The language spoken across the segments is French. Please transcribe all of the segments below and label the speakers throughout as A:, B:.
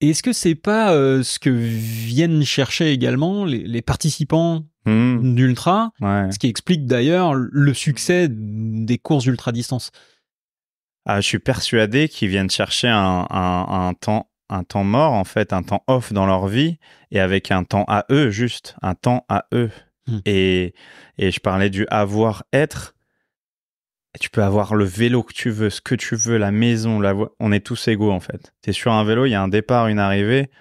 A: Et est-ce que c'est pas ce que viennent chercher également les participants d'ultra, ce qui explique d'ailleurs le succès des courses d'ultra-distance?
B: Je suis persuadé qu'ils viennent chercher un temps mort, en fait, un temps off dans leur vie, et avec un temps à eux, juste, un temps à eux. Et je parlais du avoir-être. Tu peux avoir le vélo que tu veux, ce que tu veux, la maison, on est tous égaux, en fait. T'es sur un vélo, il y a un départ, une arrivée,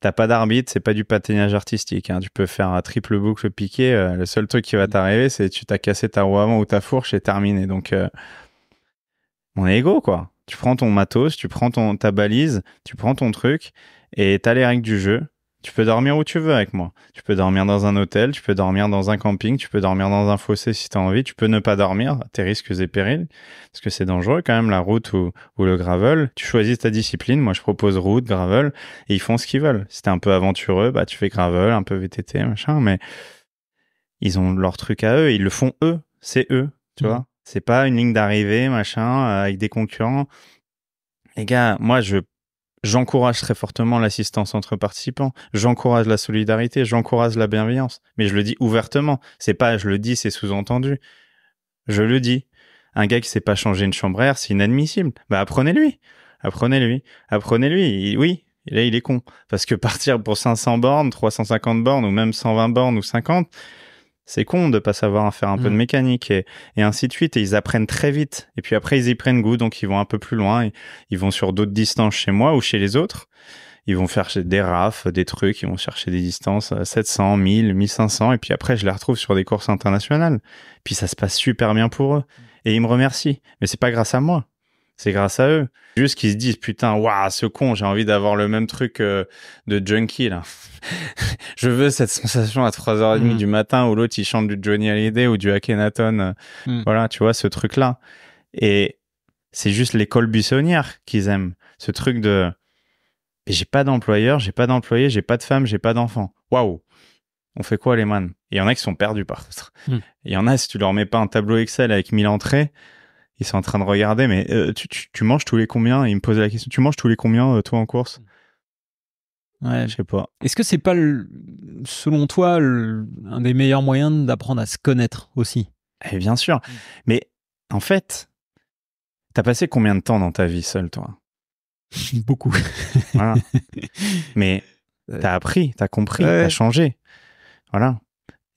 B: t'as pas d'arbitre, c'est pas du patinage artistique, hein. Tu peux faire un triple boucle piqué, le seul truc qui va t'arriver, c'est tu t'as cassé ta roue avant ou ta fourche, c'est terminé. Donc, on est égaux, quoi. Tu prends ton matos, tu prends ta balise, tu prends ton truc, et t'as les règles du jeu. Tu peux dormir où tu veux avec moi. Tu peux dormir dans un hôtel, tu peux dormir dans un camping, tu peux dormir dans un fossé si tu as envie. Tu peux ne pas dormir, tes risques et périls, parce que c'est dangereux quand même, la route ou le gravel. Tu choisis ta discipline. Moi, je propose route, gravel, et ils font ce qu'ils veulent. Si t'es un peu aventureux, bah tu fais gravel, un peu VTT, machin, mais ils ont leur truc à eux, ils le font eux. C'est eux, tu vois. C'est pas une ligne d'arrivée, machin, avec des concurrents. Les gars, moi, j'encourage très fortement l'assistance entre participants. J'encourage la solidarité, j'encourage la bienveillance. Mais je le dis ouvertement. C'est pas, je le dis, c'est sous-entendu. Je le dis. Un gars qui sait pas changer une chambre à air, c'est inadmissible. Bah, apprenez-lui. Oui. Et là, il est con. Parce que partir pour 500 bornes, 350 bornes, ou même 120 bornes ou 50, c'est con de pas savoir faire un peu de mécanique et ainsi de suite. Et ils apprennent très vite. Et puis après, ils y prennent goût, donc ils vont un peu plus loin. Ils vont sur d'autres distances chez moi ou chez les autres. Ils vont faire des rafs, des trucs. Ils vont chercher des distances 700, 1000, 1500. Et puis après, je les retrouve sur des courses internationales. Puis ça se passe super bien pour eux. Et ils me remercient. Mais c'est pas grâce à moi. C'est grâce à eux. Juste qu'ils se disent, putain, waouh, ce con, j'ai envie d'avoir le même truc de junkie, là. Je veux cette sensation à 3h30 du matin où l'autre, il chante du Johnny Hallyday ou du Akhenaton. Voilà, tu vois, ce truc-là. Et c'est juste l'école buissonnière qu'ils aiment. Ce truc de, j'ai pas d'employeur, j'ai pas d'employé, j'ai pas de femme, j'ai pas d'enfant. Waouh. On fait quoi, les man? Et il y en a qui sont perdus, par contre. Il y en a, si tu leur mets pas un tableau Excel avec 1000 entrées, ils sont en train de regarder, mais tu manges tous les combien? Ils me posaient la question, tu manges tous les combien, toi, en course? Ouais, je sais pas.
A: Est-ce que c'est pas, selon toi, un des meilleurs moyens d'apprendre à se connaître aussi?
B: Eh bien sûr. Mais en fait, t'as passé combien de temps dans ta vie seul, toi?
A: Beaucoup.
B: Voilà. Mais t'as appris, t'as compris, t'as changé. Voilà.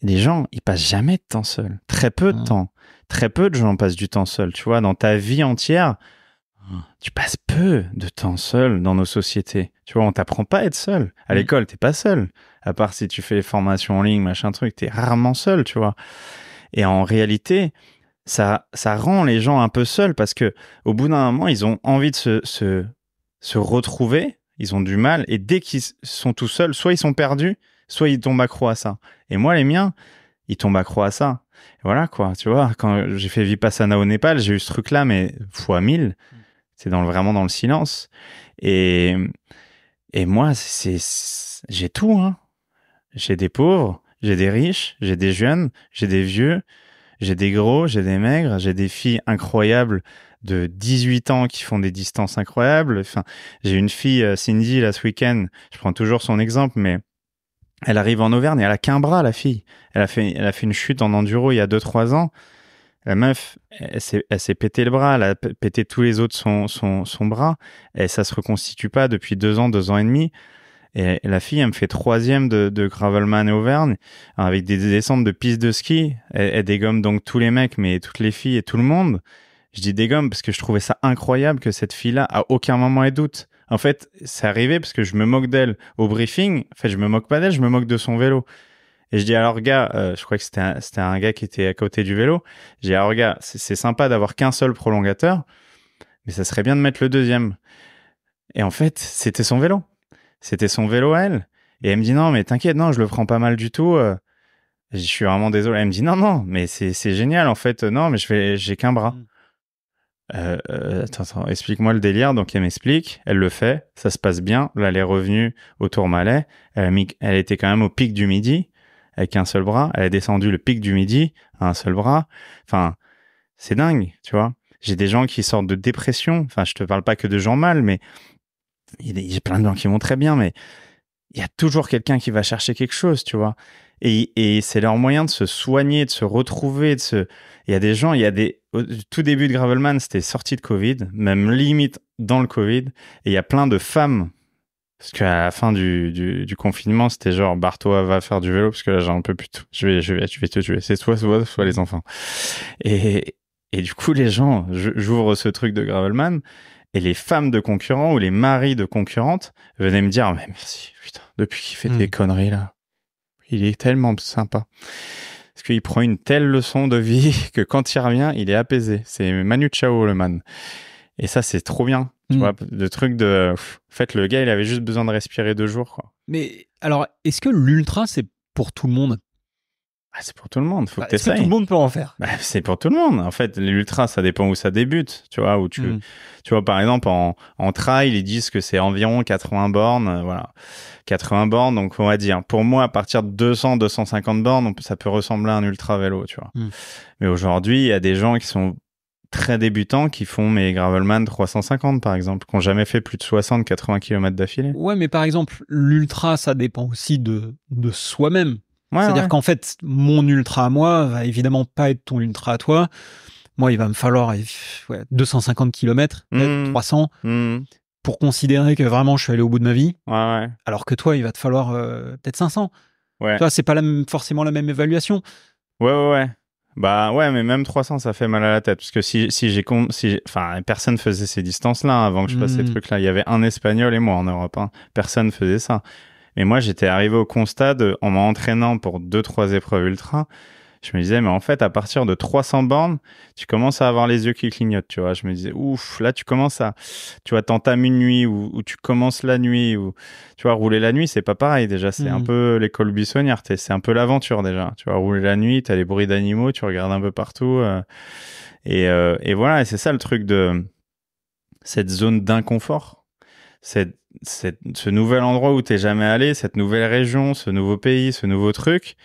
B: Les gens, ils passent jamais de temps seuls. Très peu de temps. Très peu de gens passent du temps seuls. Tu vois, dans ta vie entière, tu passes peu de temps seul dans nos sociétés. Tu vois, on t'apprend pas à être seul. À l'école, t'es pas seul. À part si tu fais les formations en ligne, machin truc, t'es rarement seul, tu vois. Et en réalité, ça rend les gens un peu seuls parce que au bout d'un moment, ils ont envie de se retrouver. Ils ont du mal. Et dès qu'ils sont tout seuls, soit ils sont perdus, soit ils tombent accro à ça. Et moi, les miens, ils tombent accro à ça. Et voilà, quoi. Tu vois, quand j'ai fait Vipassana au Népal, j'ai eu ce truc-là, mais fois 1000. C'est vraiment dans le silence. Et moi, j'ai tout, hein. J'ai des pauvres, j'ai des riches, j'ai des jeunes, j'ai des vieux, j'ai des gros, j'ai des maigres, j'ai des filles incroyables de 18 ans qui font des distances incroyables. Enfin, j'ai une fille, Cindy, là, ce week-end. Je prends toujours son exemple, mais elle arrive en Auvergne et elle a qu'un bras, la fille. Elle a fait une chute en enduro il y a 2-3 ans. La meuf, elle s'est pété le bras, elle a pété tous les autres son bras, et ça se reconstitue pas depuis 2 ans, 2 ans et demi. Et la fille, elle me fait 3e de Gravelman et Auvergne, avec des descentes de pistes de ski. Elle dégomme donc tous les mecs, mais toutes les filles et tout le monde. Je dis dégomme parce que je trouvais ça incroyable que cette fille-là, à aucun moment, elle doute. En fait, c'est arrivé parce que je me moque d'elle au briefing. En fait, je me moque pas d'elle, je me moque de son vélo. Et je dis, alors gars, je crois que c'était un gars qui était à côté du vélo. Je dis, alors gars, c'est sympa d'avoir qu'un seul prolongateur, mais ça serait bien de mettre le deuxième. Et en fait, c'était son vélo. C'était son vélo à elle. Et elle me dit, non, mais t'inquiète, non, je le prends pas mal du tout. Je suis vraiment désolé. Elle me dit, non, mais c'est génial, en fait. Non, mais j'ai qu'un bras. Attends, explique-moi le délire. Donc, elle m'explique, elle le fait, ça se passe bien. Là, elle est revenue au Tourmalet. Elle était quand même au pic du Midi, avec un seul bras. Elle a descendu le pic du Midi à un seul bras. Enfin, c'est dingue, tu vois. J'ai des gens qui sortent de dépression. Enfin, je te parle pas que de gens mal, mais il y a plein de gens qui vont très bien, mais il y a toujours quelqu'un qui va chercher quelque chose, tu vois. Et c'est leur moyen de se soigner, de se retrouver, il y a des gens, au tout début de Gravelman, c'était sorti de Covid, même limite dans le Covid, et il y a plein de femmes, parce qu'à la fin du confinement, c'était genre, barre-toi, va faire du vélo, parce que là, j'en peux plus tout. Je vais te tuer. C'est soit les enfants. Et du coup, les gens, j'ouvre ce truc de Gravelman, et les femmes de concurrents ou les maris de concurrentes venaient me dire, mais merci, putain, depuis qu'il fait des conneries là, il est tellement sympa. Parce qu'il prend une telle leçon de vie que quand il revient, il est apaisé. C'est Manu Chao, le man. Et ça, c'est trop bien. Tu vois, le truc de... En fait, le gars, il avait juste besoin de respirer 2 jours, quoi.
A: Mais alors, est-ce que l'ultra, c'est pour tout le monde?
B: C'est pour tout le monde, faut que t'essayes.
A: Est-ce que tout le monde peut en faire?
B: C'est pour tout le monde. En fait, l'ultra, ça dépend où ça débute. Tu vois, tu vois, par exemple, en trail, ils disent que c'est environ 80 bornes. Voilà. 80 bornes, donc on va dire, pour moi, à partir de 200, 250 bornes, ça peut ressembler à un ultra vélo, tu vois. Mais aujourd'hui, il y a des gens qui sont très débutants qui font mes Gravelman 350, par exemple, qui n'ont jamais fait plus de 60, 80 km d'affilée.
A: Ouais, mais par exemple, l'ultra, ça dépend aussi de soi-même.
B: Ouais,
A: c'est-à-dire qu'en fait, mon ultra à moi va évidemment pas être ton ultra à toi. Moi, il va me falloir 250 km, peut-être 300, pour considérer que vraiment je suis allé au bout de ma vie.
B: Ouais.
A: Alors que toi, il va te falloir peut-être 500.
B: Ouais.
A: Toi, c'est pas forcément la même évaluation.
B: Ouais. Bah ouais, mais même 300, ça fait mal à la tête. Parce que personne faisait ces distances-là avant que je fasse ces trucs-là. Il y avait un Espagnol et moi en Europe. Personne faisait ça. Mais moi, j'étais arrivé au constat en m'entraînant pour 2-3 épreuves ultra. Je me disais, mais en fait, à partir de 300 bornes, tu commences à avoir les yeux qui clignotent, tu vois. Je me disais, ouf, là, tu vois, t'entames une nuit ou tu commences la nuit ou, tu vois, rouler la nuit, c'est pas pareil, déjà. C'est un peu l'école buissonnière, c'est un peu l'aventure, déjà. Tu vois, rouler la nuit, t'as les bruits d'animaux, tu regardes un peu partout. Et voilà, et c'est ça le truc de cette zone d'inconfort. Ce nouvel endroit où t'es jamais allé, cette nouvelle région, ce nouveau pays, ce nouveau truc,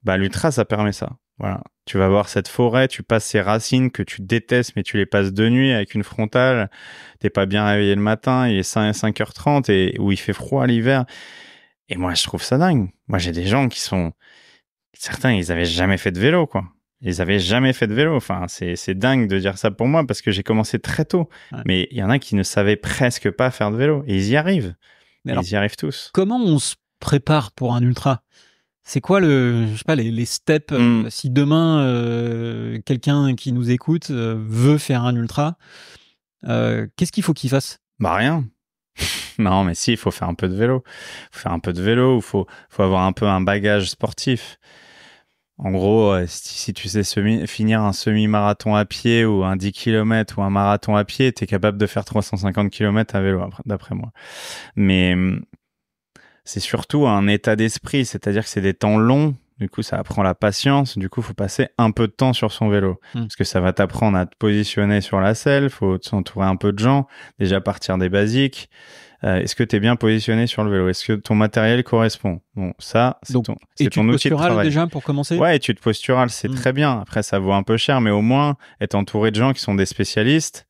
B: bah, l'ultra, ça permet ça. Voilà. Tu vas voir cette forêt, tu passes ces racines que tu détestes, mais tu les passes de nuit avec une frontale. T'es pas bien réveillé le matin, il est 5h30 et où il fait froid l'hiver. Et moi, je trouve ça dingue. Moi, j'ai des gens certains, ils avaient jamais fait de vélo, quoi. Ils avaient jamais fait de vélo. Enfin, c'est dingue de dire ça pour moi parce que j'ai commencé très tôt. Ouais. Mais il y en a qui ne savaient presque pas faire de vélo et ils y arrivent. Ils y arrivent tous.
A: Comment on se prépare pour un ultra? C'est quoi les steps si demain quelqu'un qui nous écoute veut faire un ultra, qu'est-ce qu'il faut qu'il fasse?
B: Bah rien. Non, mais si, il faut faire un peu de vélo. Il faut faire un peu de vélo, il faut avoir un peu un bagage sportif. En gros, si tu sais finir un semi-marathon à pied ou un 10 km ou un marathon à pied, tu es capable de faire 350 km à vélo, d'après moi. Mais c'est surtout un état d'esprit, c'est-à dire que c'est des temps longs. Du coup, ça apprend la patience. Du coup, il faut passer un peu de temps sur son vélo. Parce que ça va t'apprendre à te positionner sur la selle. Il faut s'entourer un peu de gens. Déjà partir des basiques. Est-ce que tu es bien positionné sur le vélo? Est-ce que ton matériel correspond? Bon, ça, c'est ton outil de travail.
A: Déjà pour commencer?
B: Ouais, étude posturale, c'est très bien. Après, ça vaut un peu cher, mais au moins, être entouré de gens qui sont des spécialistes.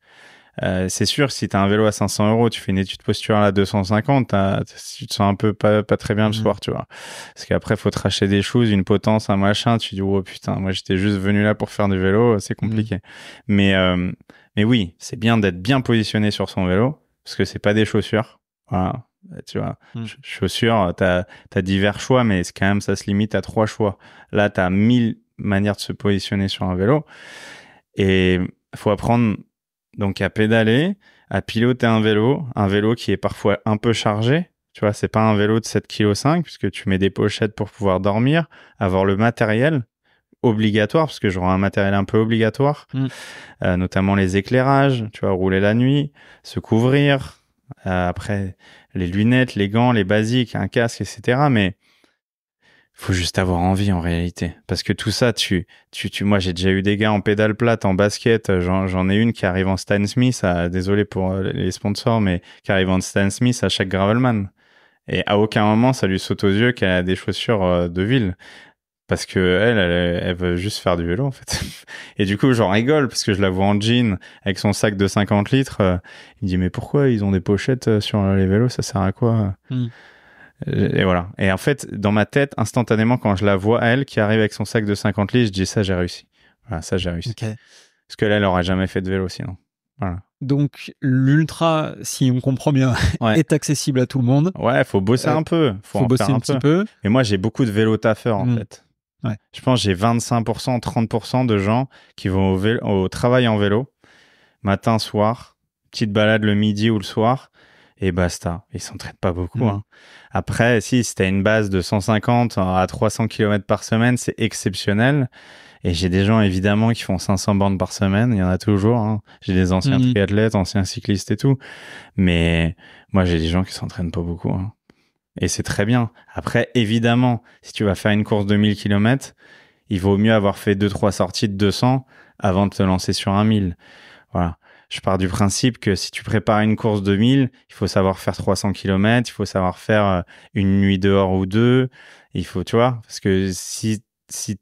B: C'est sûr, si tu as un vélo à 500 €, tu fais une étude posturale à 250, tu te sens un peu pas très bien le soir, tu vois. Parce qu'après, faut te racheter des choses, une potence, un machin. Tu dis, oh putain, moi j'étais juste venu là pour faire du vélo, c'est compliqué. Mais oui, c'est bien d'être bien positionné sur son vélo, parce que c'est pas des chaussures. Voilà, tu vois. Chaussures, t'as divers choix, mais quand même, ça se limite à 3 choix. Là, t'as 1000 manières de se positionner sur un vélo. Et faut apprendre donc à pédaler, à piloter un vélo qui est parfois un peu chargé. Tu vois, c'est pas un vélo de 7,5 kg puisque tu mets des pochettes pour pouvoir dormir, avoir le matériel obligatoire, parce que j'aurai un matériel un peu obligatoire, notamment les éclairages, tu vois, rouler la nuit, se couvrir, après les lunettes, les gants, les basiques, un casque, etc. Mais faut juste avoir envie en réalité, parce que tout ça, moi j'ai déjà eu des gars en pédale plate, en basket, j'en ai une qui arrive en Stan Smith, désolé pour les sponsors, mais qui arrive en Stan Smith à chaque Gravelman, et à aucun moment ça lui saute aux yeux qu'elle a des chaussures de ville. Parce que elle veut juste faire du vélo, en fait. Et du coup, j'en rigole, parce que je la vois en jean, avec son sac de 50 litres. Il me dit, mais pourquoi ils ont des pochettes sur les vélos? Ça sert à quoi? Et voilà. Et en fait, dans ma tête, instantanément, quand je la vois, elle, qui arrive avec son sac de 50 litres, je dis, ça, j'ai réussi. Voilà, ça, j'ai réussi.
A: Okay.
B: Parce que là, elle n'aurait jamais fait de vélo, sinon. Voilà.
A: Donc, l'ultra, si on comprend bien, est accessible à tout le monde.
B: Ouais, faut bosser un peu.
A: Faut bosser un petit peu.
B: Et moi, j'ai beaucoup de vélo taffeurs, en fait.
A: Ouais.
B: Je pense que j'ai 25%, 30% de gens qui vont au travail en vélo, matin, soir, petite balade le midi ou le soir, et basta. Ils s'entraînent pas beaucoup. Hein. Après, si t'as une base de 150 à 300 km par semaine, c'est exceptionnel. Et j'ai des gens, évidemment, qui font 500 bornes par semaine. Il y en a toujours. Hein. J'ai des anciens triathlètes, anciens cyclistes et tout. Mais moi, j'ai des gens qui s'entraînent pas beaucoup. Hein. Et c'est très bien. Après, évidemment, si tu vas faire une course de 1000 km, il vaut mieux avoir fait 2-3 sorties de 200 avant de te lancer sur un 1000. Voilà. Je pars du principe que si tu prépares une course de 1000, il faut savoir faire 300 km, il faut savoir faire une nuit dehors ou deux. Il faut, tu vois, parce que si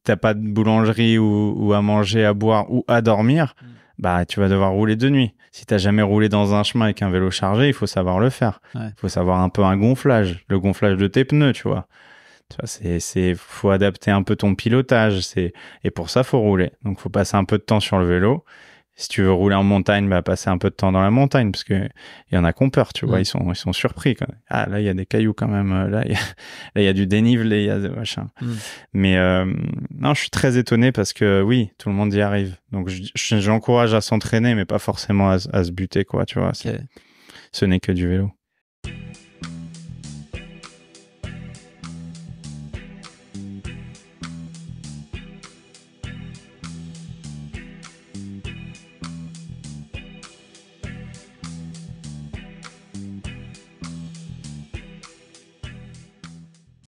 B: t'as pas de boulangerie ou à manger, à boire ou à dormir, bah tu vas devoir rouler de nuit. Si t'as jamais roulé dans un chemin avec un vélo chargé, il faut savoir le faire. Il faut savoir un peu un gonflage, le gonflage de tes pneus, tu vois. Faut adapter un peu ton pilotage. Et pour ça, faut rouler. Donc, faut passer un peu de temps sur le vélo. Si tu veux rouler en montagne, bah, passer un peu de temps dans la montagne, parce que il y en a qui ont peur, tu vois. Ils sont surpris, quand même. Ah, là, il y a des cailloux, quand même. Là, il y a du dénivelé, il y a des machins. Mais, non, je suis très étonné parce que oui, tout le monde y arrive. Donc, j'encourage à s'entraîner, mais pas forcément à se buter, quoi, tu vois. Ce n'est que du vélo.